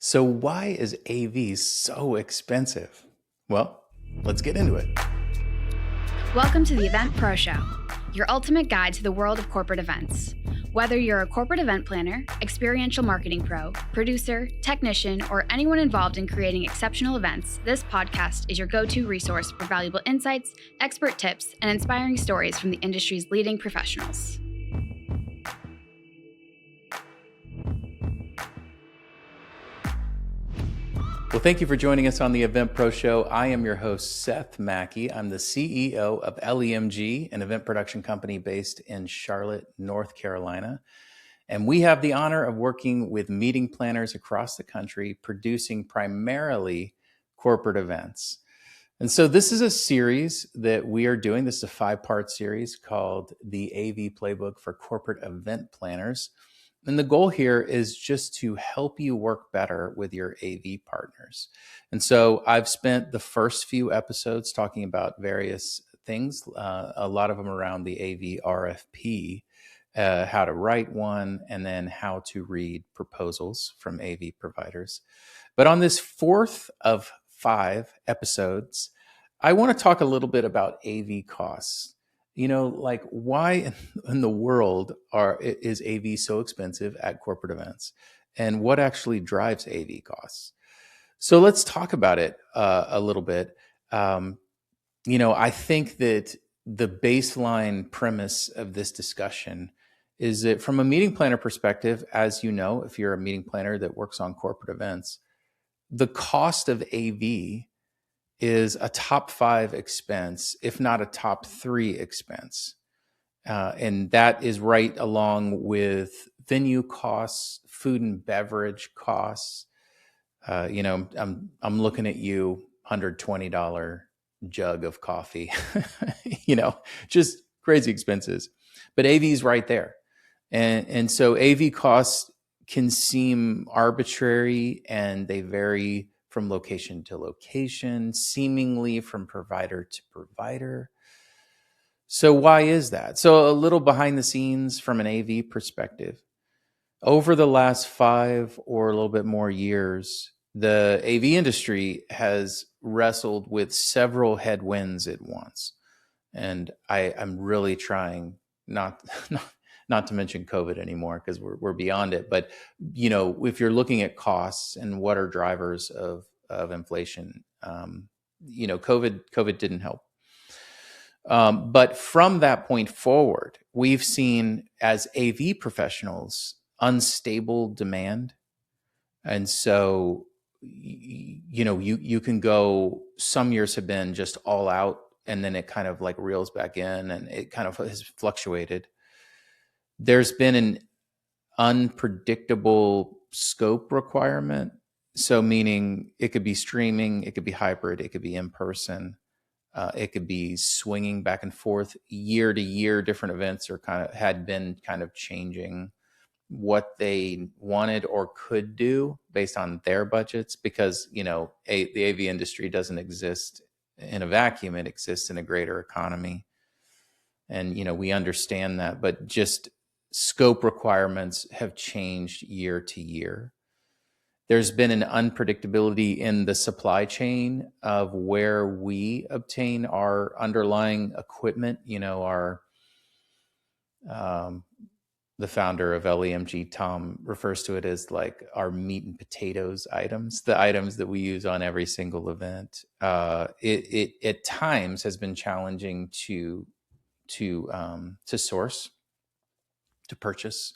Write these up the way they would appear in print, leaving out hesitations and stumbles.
So, why is AV so expensive? Well, let's get into it. Welcome to the Event Pro Show, your ultimate guide to the world of corporate events. Whether you're a corporate event planner, experiential marketing pro, producer, technician, or anyone involved in creating exceptional events, this podcast is your go-to resource for valuable insights, expert tips, and inspiring stories from the industry's leading professionals. Well, thank you for joining us on the Event Pro Show. I am your host, Seth Mackey. I'm the CEO of LEMG, an event production company based in Charlotte, North Carolina. And we have the honor of working with meeting planners across the country, producing primarily corporate events. And so this is a series that we are doing. This is a 5-part series called the AV Playbook for Corporate Event Planners. And the goal here is just to help you work better with your AV partners. And so I've spent the first few episodes talking about various things, a lot of them around the AV RFP, how to write one, and then how to read proposals from AV providers. But on this 4th of 5 episodes, I want to talk a little bit about AV costs. You know, like why in the world is AV so expensive at corporate events, and what actually drives AV costs? So let's talk about it a little bit. I think that the baseline premise of this discussion is that from a meeting planner perspective, as you know, if you're a meeting planner that works on corporate events, the cost of AV is a top 5 expense, if not a top 3 expense. And that is right along with venue costs, food and beverage costs. I'm looking at you, $120 jug of coffee, just crazy expenses. But AV is right there. And so AV costs can seem arbitrary, and they vary from location to location, seemingly from provider to provider. So why is that? So a little behind the scenes from an AV perspective. Over the last 5 or a little bit more years, the AV industry has wrestled with several headwinds at once. And I'm really trying not to mention COVID anymore, because we're beyond it. But, if you're looking at costs and what are drivers of inflation, COVID didn't help. But from that point forward, we've seen, as AV professionals, unstable demand. And so, you can go, some years have been just all out, and then it kind of like reels back in, and it kind of has fluctuated. There's been an unpredictable scope requirement. So meaning it could be streaming, it could be hybrid, it could be in person. It could be swinging back and forth year to year. Different events had been changing what they wanted or could do based on their budgets, because the AV industry doesn't exist in a vacuum; it exists in a greater economy, and we understand that. But just scope requirements have changed year to year. There's been an unpredictability in the supply chain of where we obtain our underlying equipment. The founder of LEMG, Tom, refers to it as like our meat and potatoes items, the items that we use on every single event. It at times has been challenging to source, to purchase.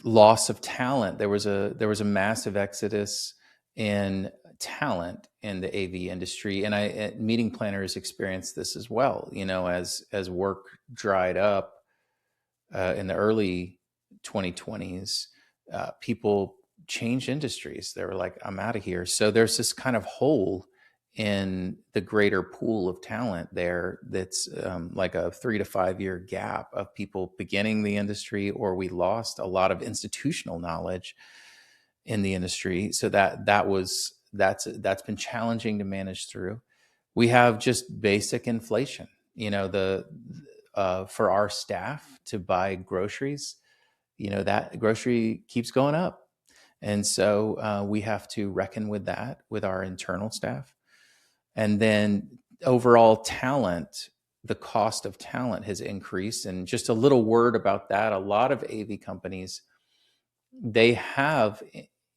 Loss of talent. There was a massive exodus in talent in the AV industry, and meeting planners experienced this as well. As work dried up in the early 2020s, people changed industries. They were like, "I'm out of here." So there's this kind of hole in the greater pool of talent there that's like a 3 to 5 year gap of people beginning the industry, or we lost a lot of institutional knowledge in the industry. So that's been challenging to manage through. We have just basic inflation. For our staff to buy groceries, that grocery keeps going up. And so we have to reckon with that with our internal staff. And then overall talent, the cost of talent has increased. And just a little word about that, a lot of AV companies, they have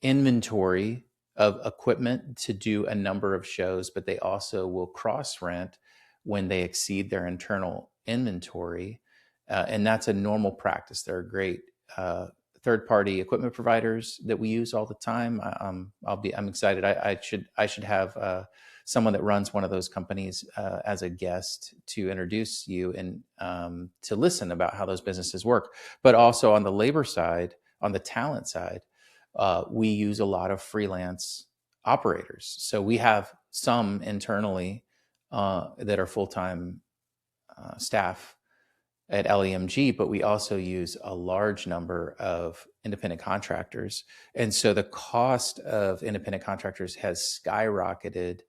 inventory of equipment to do a number of shows, but they also will cross rent when they exceed their internal inventory. And that's a normal practice. There are great third-party equipment providers that we use all the time. I'm excited. I should have someone that runs one of those companies as a guest to introduce you and to listen about how those businesses work. But also on the labor side, on the talent side, we use a lot of freelance operators. So we have some internally that are full-time staff at LEMG, but we also use a large number of independent contractors. And so the cost of independent contractors has skyrocketed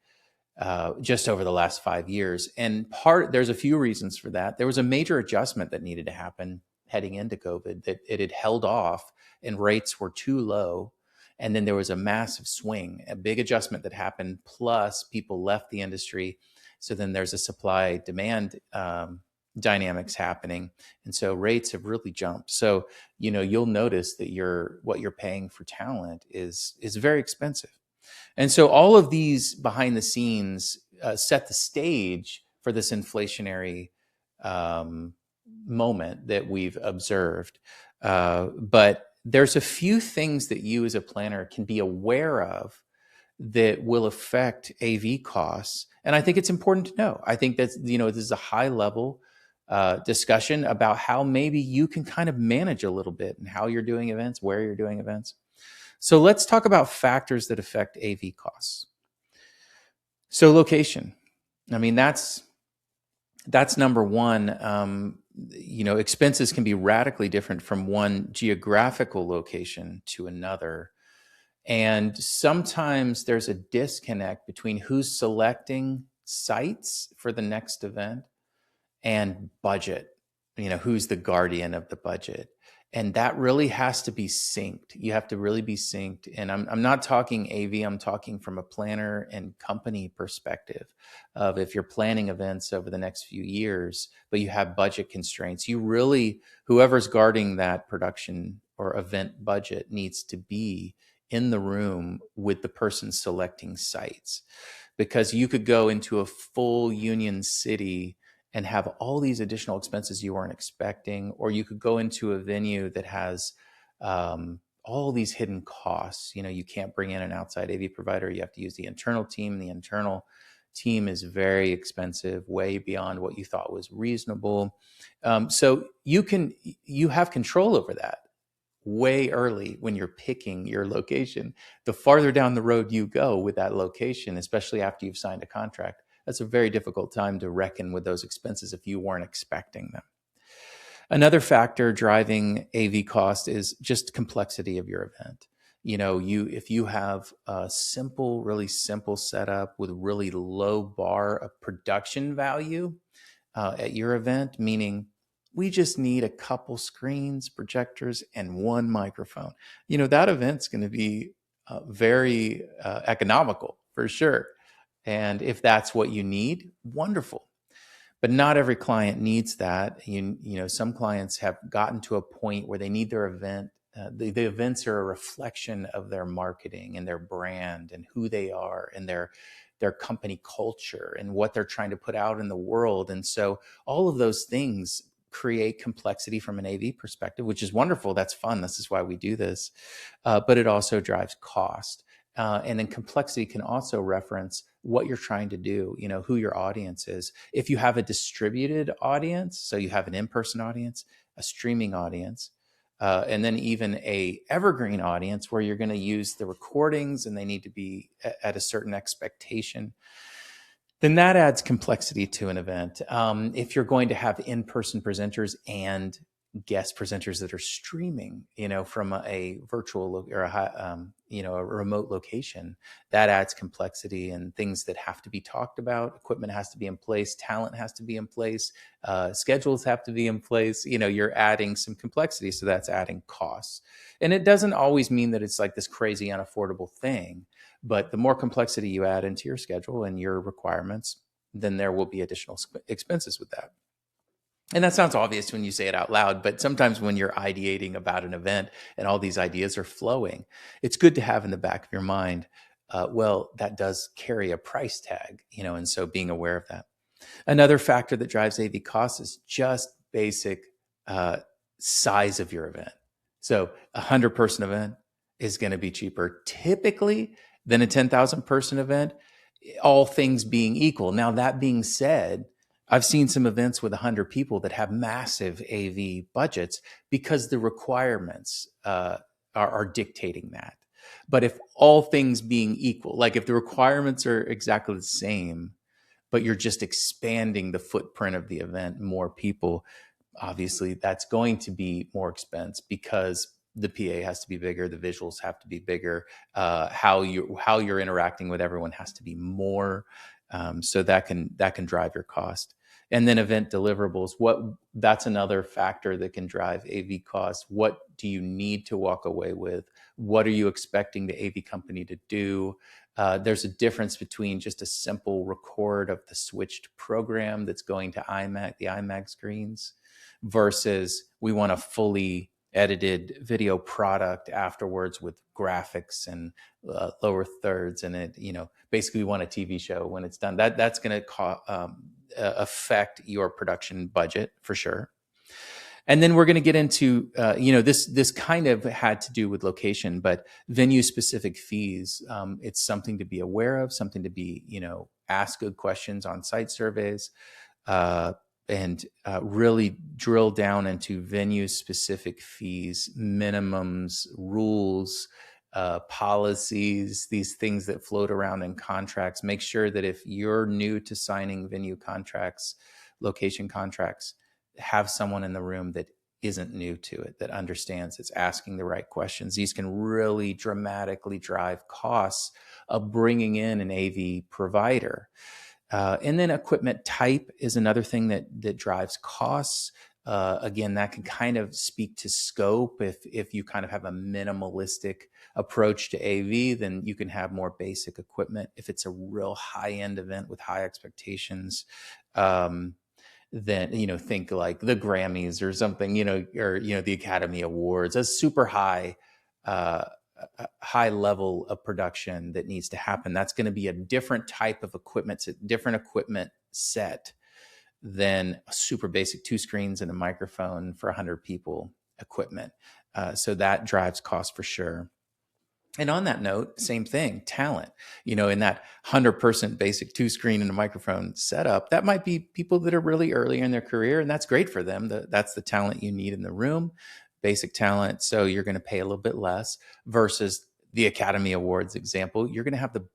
just over the last 5 years. And there's a few reasons for that. There was a major adjustment that needed to happen heading into COVID, that it had held off and rates were too low. And then there was a massive swing, a big adjustment that happened, plus people left the industry. So then there's a supply demand dynamics happening. And so rates have really jumped. So, you'll notice that what you're paying for talent is very expensive. And so all of these behind the scenes set the stage for this inflationary moment that we've observed. But there's a few things that you as a planner can be aware of that will affect AV costs. And I think it's important to know. I think that's, this is a high level discussion about how maybe you can kind of manage a little bit and how you're doing events, where you're doing events. So let's talk about factors that affect AV costs. So location. I mean, that's number one. Expenses can be radically different from one geographical location to another. And sometimes there's a disconnect between who's selecting sites for the next event and budget, who's the guardian of the budget. And that really has to be synced. You have to really be synced. And I'm not talking AV, I'm talking from a planner and company perspective of if you're planning events over the next few years, but you have budget constraints, whoever's guarding that production or event budget needs to be in the room with the person selecting sites. Because you could go into a full union city and have all these additional expenses you weren't expecting, or you could go into a venue that has all these hidden costs. You can't bring in an outside AV provider. You have to use the internal team. The internal team is very expensive, way beyond what you thought was reasonable. So you have control over that way early when you're picking your location. The farther down the road you go with that location, especially after you've signed a contract, that's a very difficult time to reckon with those expenses if you weren't expecting them. Another factor driving AV cost is just complexity of your event. If you have a really simple setup with really low bar of production value at your event, meaning we just need a couple screens, projectors, and one microphone, that event's going to be very economical for sure. And if that's what you need, wonderful. But not every client needs that. Some clients have gotten to a point where they need their event. The events are a reflection of their marketing and their brand and who they are and their company culture and what they're trying to put out in the world. And so all of those things create complexity from an AV perspective, which is wonderful. That's fun. This is why we do this. But it also drives cost. And then complexity can also reference what you're trying to do, who your audience is. If you have a distributed audience, so you have an in-person audience, a streaming audience, and then even a evergreen audience where you're going to use the recordings and they need to be at a certain expectation, then that adds complexity to an event. If you're going to have in-person presenters and guest presenters that are streaming, from a virtual or a remote location. That adds complexity and things that have to be talked about. Equipment has to be in place, talent has to be in place, schedules have to be in place. You're adding some complexity, so that's adding costs. And it doesn't always mean that it's like this crazy unaffordable thing, but the more complexity you add into your schedule and your requirements, then there will be additional expenses with that. And that sounds obvious when you say it out loud, but sometimes when you're ideating about an event and all these ideas are flowing, it's good to have in the back of your mind, well, that does carry a price tag, and so being aware of that. Another factor that drives AV costs is just basic size of your event. So a 100-person event is going to be cheaper typically than a 10,000-person event, all things being equal. Now, that being said, I've seen some events with 100 people that have massive AV budgets because the requirements are dictating that. But if all things being equal, like if the requirements are exactly the same, but you're just expanding the footprint of the event, more people, obviously that's going to be more expense because the PA has to be bigger, the visuals have to be bigger, how you're interacting with everyone has to be more. So that can drive your cost. And then event deliverables, that's another factor that can drive AV costs. What do you need to walk away with? What are you expecting the AV company to do? There's a difference between just a simple record of the switched program that's going to the iMac screens, versus we want a fully edited video product afterwards with graphics and lower thirds, and it, basically we want a TV show when it's done. That's going to affect your production budget for sure. And then we're going to get into, this kind of had to do with location, but venue specific fees. It's something to be aware of, something to be, ask good questions on site surveys, and really drill down into venue specific fees, minimums, rules, policies, these things that float around in contracts. Make sure that if you're new to signing venue contracts, location contracts, have someone in the room that isn't new to it, that understands it's asking the right questions. These can really dramatically drive costs of bringing in an AV provider. And then equipment type is another thing that drives costs. Again, that can kind of speak to scope. If you kind of have a minimalistic approach to AV, then you can have more basic equipment. If it's a real high-end event with high expectations, then, think like the Grammys or something, or the Academy Awards, a super high level of production that needs to happen. That's going to be a different type of equipment, different equipment set than a super basic 2 screens and a microphone for 100 people equipment. So that drives cost for sure. And on that note, same thing, talent, in that 100-person basic 2 screen and a microphone setup, that might be people that are really early in their career, and that's great for them. That's the talent you need in the room, basic talent. So you're going to pay a little bit less, versus the Academy Awards example. You're going to have the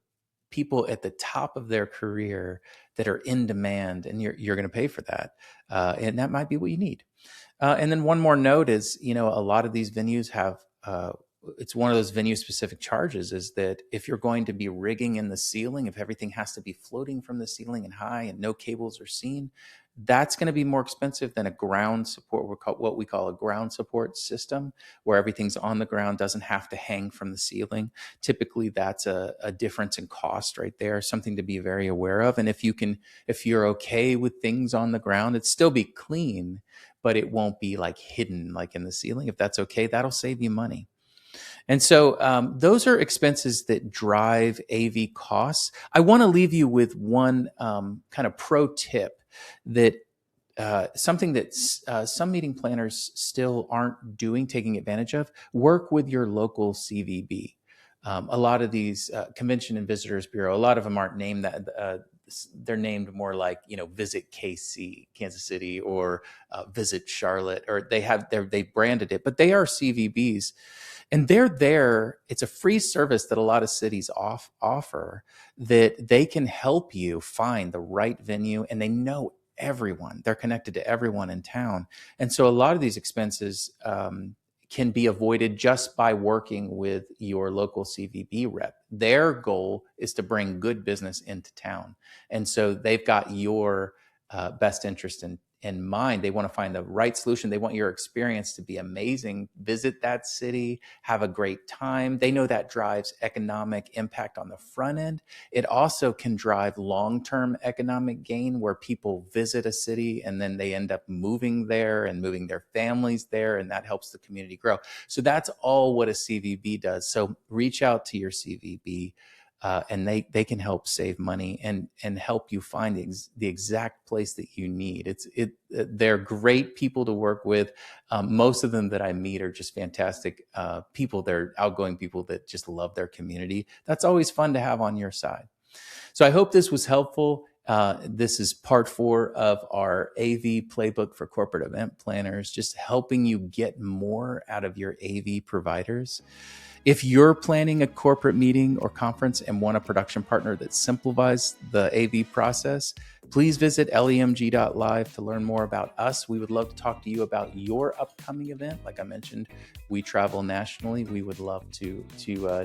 people at the top of their career that are in demand, and you're going to pay for that. And that might be what you need. And then one more note is, a lot of these venues have, it's one of those venue specific charges, is that if you're going to be rigging in the ceiling, if everything has to be floating from the ceiling and high and no cables are seen, that's going to be more expensive than a ground support, what we call a ground support system, where everything's on the ground, doesn't have to hang from the ceiling. Typically, that's a difference in cost right there, something to be very aware of. And if you're okay with things on the ground, it'd still be clean, but it won't be like hidden like in the ceiling. If that's okay, that'll save you money. And so those are expenses that drive AV costs. I want to leave you with one kind of pro tip, that something that some meeting planners still aren't doing, taking advantage of. Work with your local CVB. A lot of these Convention and Visitors Bureau, a lot of them aren't named that. They're named more like, Visit KC, Kansas City, or Visit Charlotte, or they branded it, but they are CVBs. And they're there. It's a free service that a lot of cities offer, that they can help you find the right venue, and they know everyone. They're connected to everyone in town. And so a lot of these expenses can be avoided just by working with your local CVB rep. Their goal is to bring good business into town. And so they've got your best interest in mind. They want to find the right solution. They want your experience to be amazing. Visit that city, have a great time. They know that drives economic impact on the front end. It also can drive long-term economic gain where people visit a city and then they end up moving there and moving their families there, and that helps the community grow. So that's all what a CVB does. So reach out to your CVB. And they can help save money and help you find the exact place that you need. They're great people to work with. Most of them that I meet are just fantastic people. They're outgoing people that just love their community. That's always fun to have on your side. So I hope this was helpful. This is part 4 of our AV playbook for corporate event planners, just helping you get more out of your AV providers. If you're planning a corporate meeting or conference and want a production partner that simplifies the AV process, please visit lemg.live to learn more about us. We would love to talk to you about your upcoming event. Like I mentioned, we travel nationally. We would love to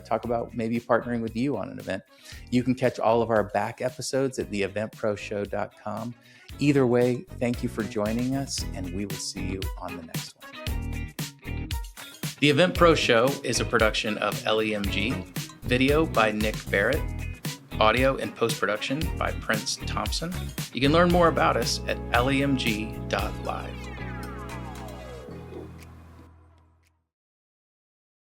talk about maybe partnering with you on an event. You can catch all of our back episodes at theeventproshow.com. Either way, thank you for joining us, and we will see you on the next one. The Event Pro Show is a production of LEMG, video by Nick Barrett, audio and post-production by Prince Thompson. You can learn more about us at lemg.live.